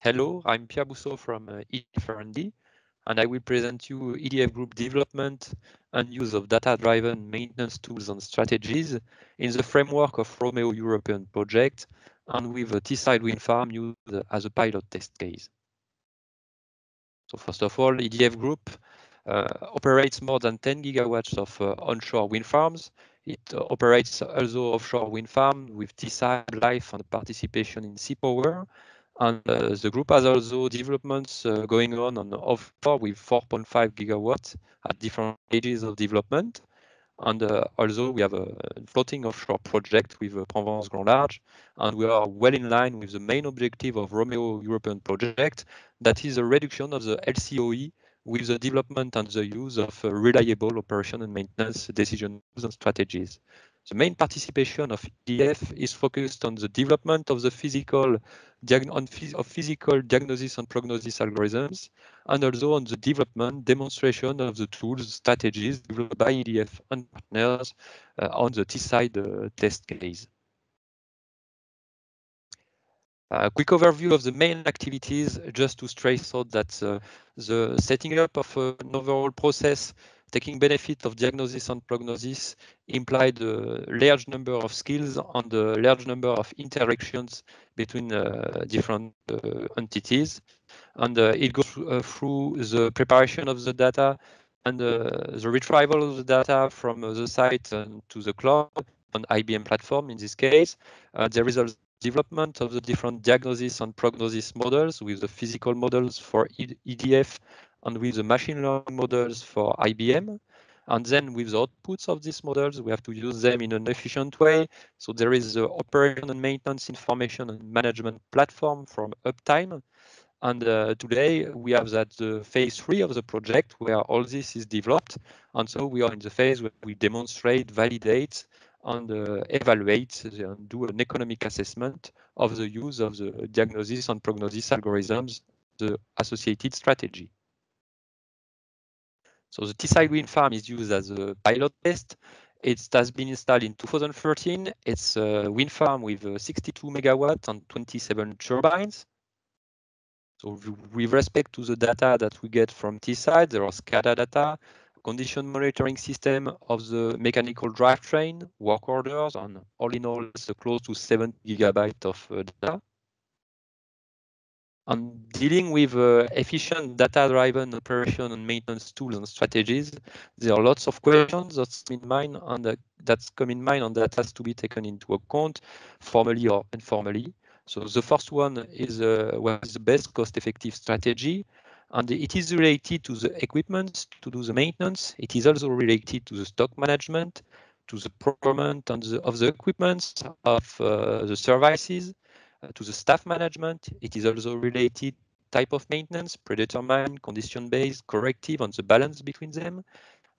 Hello, I'm Pierre Bousseau from EDF Energy, and I will present you EDF Group development and use of data-driven maintenance tools and strategies in the framework of ROMEO European Project and with a Teesside wind farm used as a pilot test case. So first of all, EDF Group operates more than 10 gigawatts of onshore wind farms. It operates also offshore wind farm with Teesside life and participation in sea power. And the group has also developments going on offshore with 4.5 gigawatts at different stages of development. And also we have a floating offshore project with Provence Grand Large, and we are well in line with the main objective of ROMEO European Project, that is a reduction of the LCoE with the development and the use of reliable operation and maintenance decisions and strategies. The main participation of EDF is focused on the development of the physical diagnosis and prognosis algorithms, and also on the development demonstration of the tools strategies developed by EDF and partners on the Teesside test case. A quick overview of the main activities, just to stress out that the setting up of an overall process taking benefit of diagnosis and prognosis implied a large number of skills and a large number of interactions between different entities. And it goes through the preparation of the data and the retrieval of the data from the site to the cloud on IBM platform in this case. There is also development of the different diagnosis and prognosis models with the physical models for EDF and with the machine learning models for IBM. And then with the outputs of these models, we have to use them in an efficient way. So there is the operation and maintenance information and management platform from UPTIME. And today we have that the phase 3 of the project where all this is developed. And so we are in the phase where we demonstrate, validate, and evaluate and do an economic assessment of the use of the diagnosis and prognosis algorithms, the associated strategy. So the Teesside wind farm is used as a pilot test. It has been installed in 2013. It's a wind farm with 62 megawatts and 27 turbines. So with respect to the data that we get from Teesside, there are SCADA data, condition monitoring system of the mechanical drivetrain, work orders, and all in all, it's close to 7 gigabytes of data. And dealing with efficient data-driven operation and maintenance tools and strategies, there are lots of questions that's in mind and that's come in mind, and that has to be taken into account, formally or informally. So the first one is what is the best cost-effective strategy, and it is related to the equipment to do the maintenance. It is also related to the stock management, to the procurement and of the equipment, of the services, to the staff management. It is also related type of maintenance, predetermined, condition-based, corrective, and the balance between them.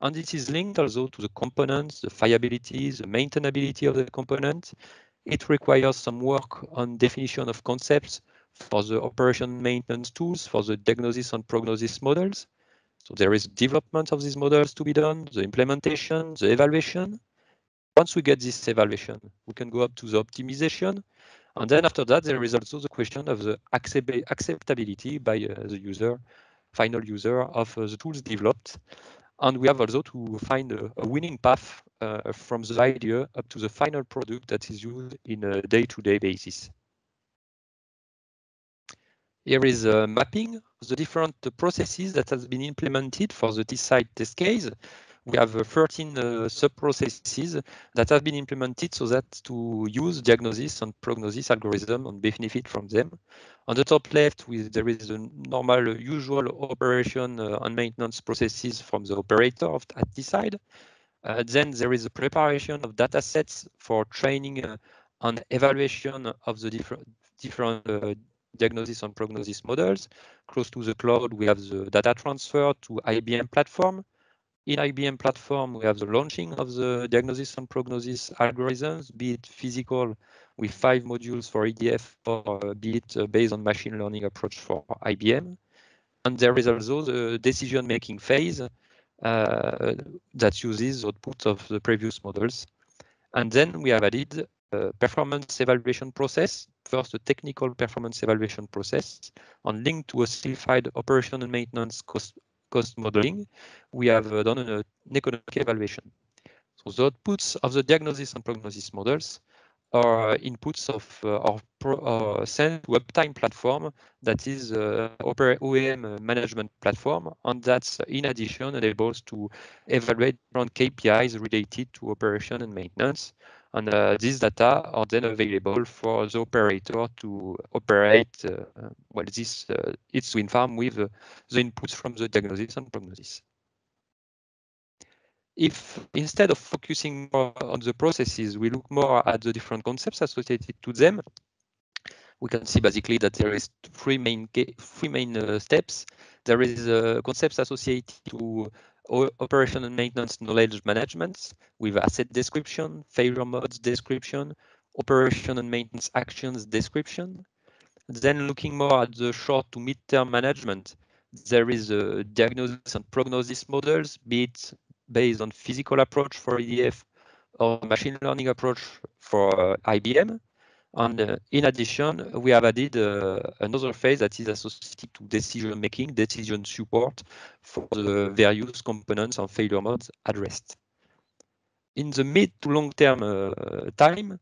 And it is linked also to the components, the fiability, the maintainability of the component. It requires some work on definition of concepts for the operation maintenance tools, for the diagnosis and prognosis models. So there is development of these models to be done, the implementation, the evaluation. Once we get this evaluation, we can go up to the optimization. And then after that, there is also the question of the acceptability by the user, final user of the tools developed. And we have also to find a winning path from the idea up to the final product that is used in a day-to-day basis. Here is a mapping of the different processes that has been implemented for the Teesside test case. We have 13 sub-processes that have been implemented so that to use diagnosis and prognosis algorithm and benefit from them. On the top left, there is a normal, usual operation and maintenance processes from the operator at Teesside. Then there is a preparation of data sets for training and evaluation of the different diagnosis and prognosis models. Close to the cloud, we have the data transfer to IBM platform. In IBM platform, we have the launching of the diagnosis and prognosis algorithms, be it physical with 5 modules for EDF, or be it based on machine learning approach for IBM. And there is also the decision-making phase that uses output of the previous models. And then we have added performance evaluation process. First, a technical performance evaluation process, and linked to a simplified operation and maintenance cost modeling, we have done an economic evaluation. So the outputs of the diagnosis and prognosis models are inputs of sent to UPTIME platform, that is OEM management platform, and that's in addition enables to evaluate different KPIs related to operation and maintenance. And these data are then available for the operator to operate its wind farm with the inputs from the diagnosis and prognosis. If instead of focusing more on the processes, we look more at the different concepts associated to them, we can see basically that there is three main steps. There is concepts associated to operation and maintenance knowledge management with asset description, failure modes description, operation and maintenance actions description. Then looking more at the short to mid-term management, there is a diagnosis and prognosis models, be it based on physical approach for EDF or machine learning approach for IBM. And in addition, we have added another phase that is associated to decision making, decision support for the various components of failure modes addressed. In the mid to long term time,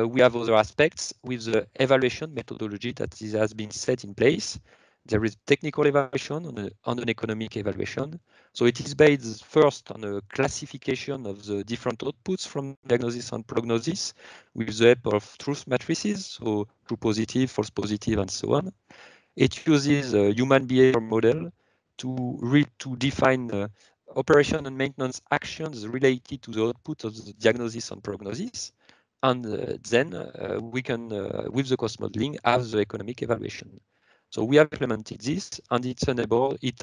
we have other aspects with the evaluation methodology that has been set in place. There is technical evaluation and an economic evaluation. So it is based first on a classification of the different outputs from diagnosis and prognosis with the help of truth matrices, so true positive, false positive, and so on. It uses a human behavior model to define operation and maintenance actions related to the output of the diagnosis and prognosis. And then we can, with the cost modeling, have the economic evaluation. So we have implemented this, and it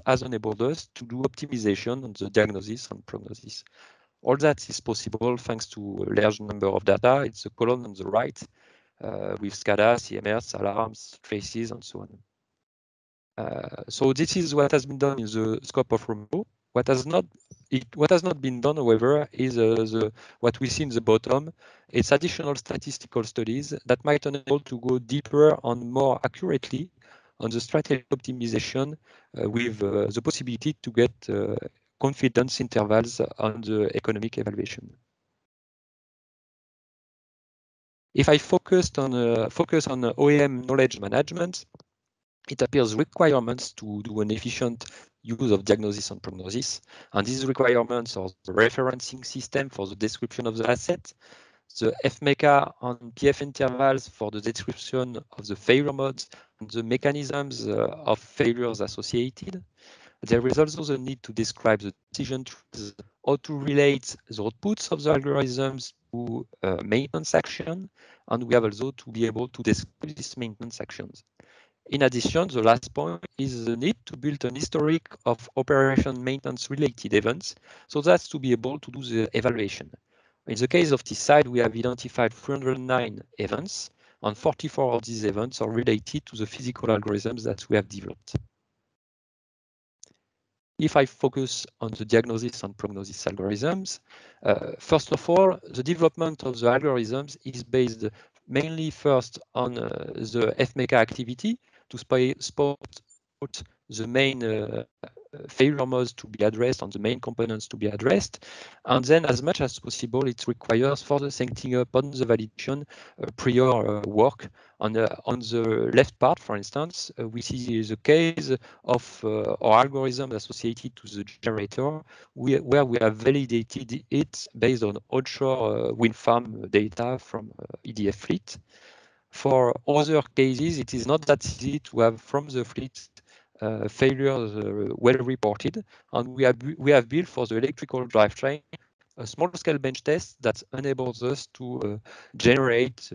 has enabled us to do optimization on the diagnosis and prognosis. All that is possible thanks to a large number of data. It's a column on the right with SCADA, CMRs, alarms, traces, and so on. So this is what has been done in the scope of ROMEO. What has not been done, however, is what we see in the bottom. It's additional statistical studies that might enable to go deeper and more accurately on the strategic optimization with the possibility to get confidence intervals on the economic evaluation. If I focus on OEM knowledge management, it appears requirements to do an efficient use of diagnosis and prognosis. And these requirements are the referencing system for the description of the asset, the FMECA and PF intervals for the description of the failure modes and the mechanisms of failures associated. There is also the need to describe the decision trees, how to relate the outputs of the algorithms to maintenance action, and we have also to be able to describe these maintenance actions. In addition, the last point is the need to build an historic of operation maintenance related events, so that's to be able to do the evaluation. In the case of Teesside, we have identified 309 events, and 44 of these events are related to the physical algorithms that we have developed. If I focus on the diagnosis and prognosis algorithms, first of all, the development of the algorithms is based mainly first on the FMECA activity to spot the main failure modes to be addressed and the main components to be addressed. And then as much as possible, it requires further setting up on the validation prior work. On the left part, for instance, we see the case of our algorithm associated to the generator, where we have validated it based on offshore wind farm data from EDF fleet. For other cases, it is not that easy to have from the fleet failures well reported, and we have built for the electrical drivetrain a small-scale bench test that enables us to generate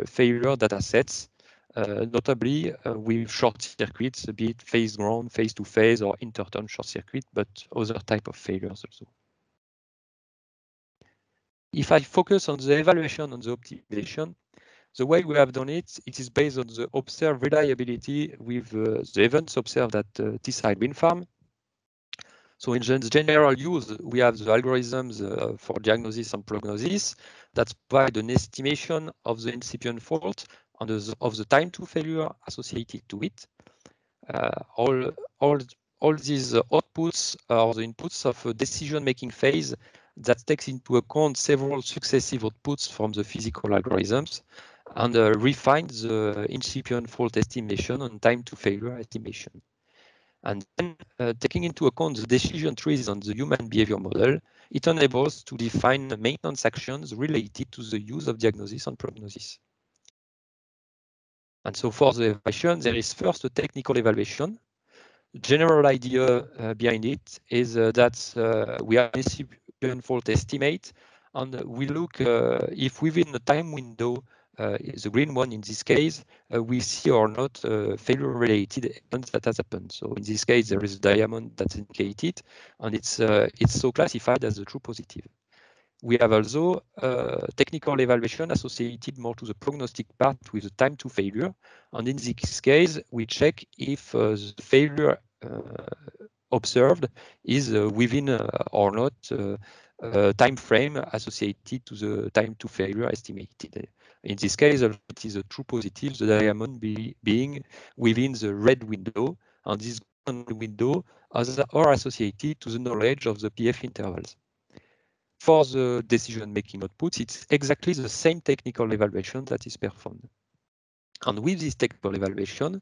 failure data sets, notably with short circuits, be it phase ground, phase to phase, or interturn short circuit, but other type of failures also. If I focus on the evaluation and the optimization, the way we have done it, it is based on the observed reliability with the events observed at Teesside Wind Farm. So in general use, we have the algorithms for diagnosis and prognosis that provide an estimation of the incipient fault and of the time to failure associated to it. All these outputs are the inputs of a decision-making phase that takes into account several successive outputs from the physical algorithms and refines the incipient fault estimation and time to failure estimation. And then, taking into account the decision trees and the human behavior model, it enables to define maintenance actions related to the use of diagnosis and prognosis. And so for the evaluation, there is first a technical evaluation. The general idea behind it is that we have a incipient fault estimate, and we look if within the time window, the green one in this case, we see or not failure-related events that has happened. So in this case, there is a diamond that's indicated, and it's so classified as a true positive. We have also technical evaluation associated more to the prognostic part with the time to failure. And in this case, we check if the failure observed is within or not time frame associated to the time to failure estimated. In this case, it is a true positive, the diamond being within the red window, and this window are associated to the knowledge of the PF intervals. For the decision-making outputs, it's exactly the same technical evaluation that is performed. And with this technical evaluation,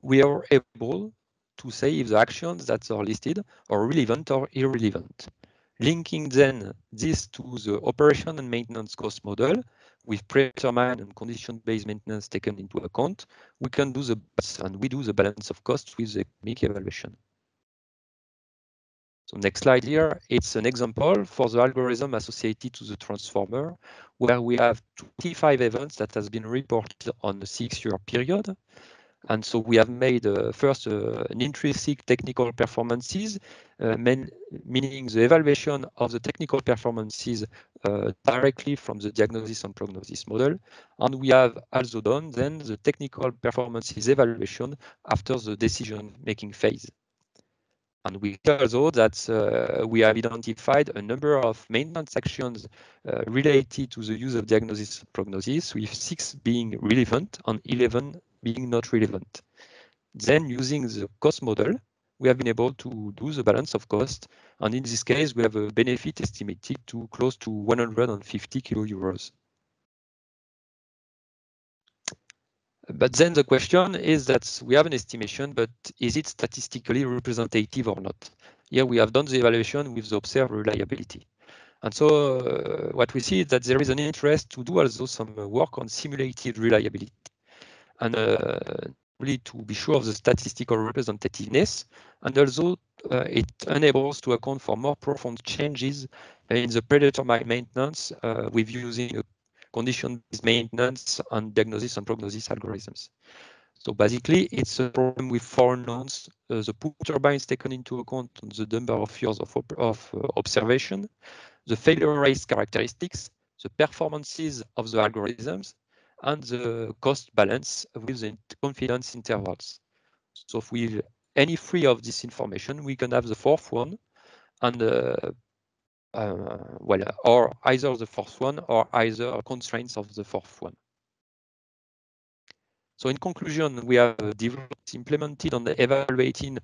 we are able to say if the actions that are listed are relevant or irrelevant. Linking then this to the operation and maintenance cost model with predetermined and condition-based maintenance taken into account, we can do the balance, and we do the balance of costs with the economic evaluation. So next slide here, it's an example for the algorithm associated to the transformer, where we have 25 events that has been reported on a 6-year period. And so we have made first an intrinsic technical performances, meaning the evaluation of the technical performances directly from the diagnosis and prognosis model. And we have also done then the technical performances evaluation after the decision-making phase. And we see also that we have identified a number of maintenance actions related to the use of diagnosis and prognosis, with 6 being relevant and 11 being not relevant. Then, using the cost model, we have been able to do the balance of cost. And in this case, we have a benefit estimated to close to 150 kilo euros. But then the question is that we have an estimation, but is it statistically representative or not? Here we have done the evaluation with the observed reliability. And so what we see is that there is an interest to do also some work on simulated reliability. And really to be sure of the statistical representativeness. And also it enables to account for more profound changes in the predetermined maintenance with using condition-based maintenance and diagnosis and prognosis algorithms. So basically, it's a problem with 4 unknowns: the pool turbines taken into account, the number of years of observation, the failure rate characteristics, the performances of the algorithms, and the cost balance with the confidence intervals. So with any 3 of this information, we can have the 4th one, and well, or either the 4th one or either constraints of the 4th one. So in conclusion, we have developed, implemented, and evaluating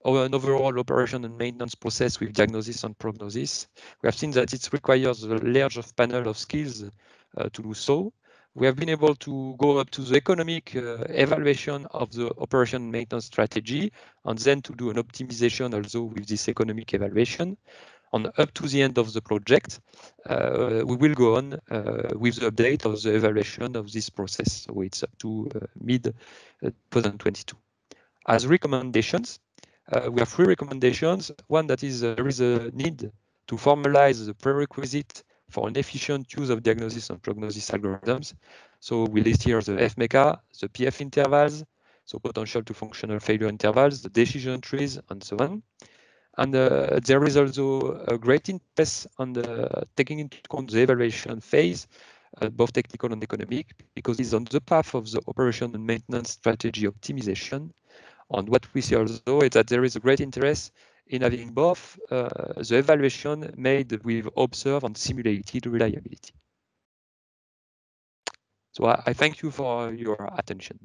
an overall operation and maintenance process with diagnosis and prognosis. We have seen that it requires a large panel of skills to do so. We have been able to go up to the economic evaluation of the operation and maintenance strategy, and then to do an optimization also with this economic evaluation. And up to the end of the project, we will go on with the update of the evaluation of this process. So it's up to mid-2022. As recommendations, we have 3 recommendations. One, that is there is a need to formalize the prerequisite for an efficient use of diagnosis and prognosis algorithms. So we list here the FMECA, the PF intervals, so potential to functional failure intervals, the decision trees, and so on. And there is also a great interest on taking into account the evaluation phase, both technical and economic, because it's on the path of the operation and maintenance strategy optimization. And what we see also is that there is a great interest in having both the evaluation made with observed and simulated reliability. So I thank you for your attention.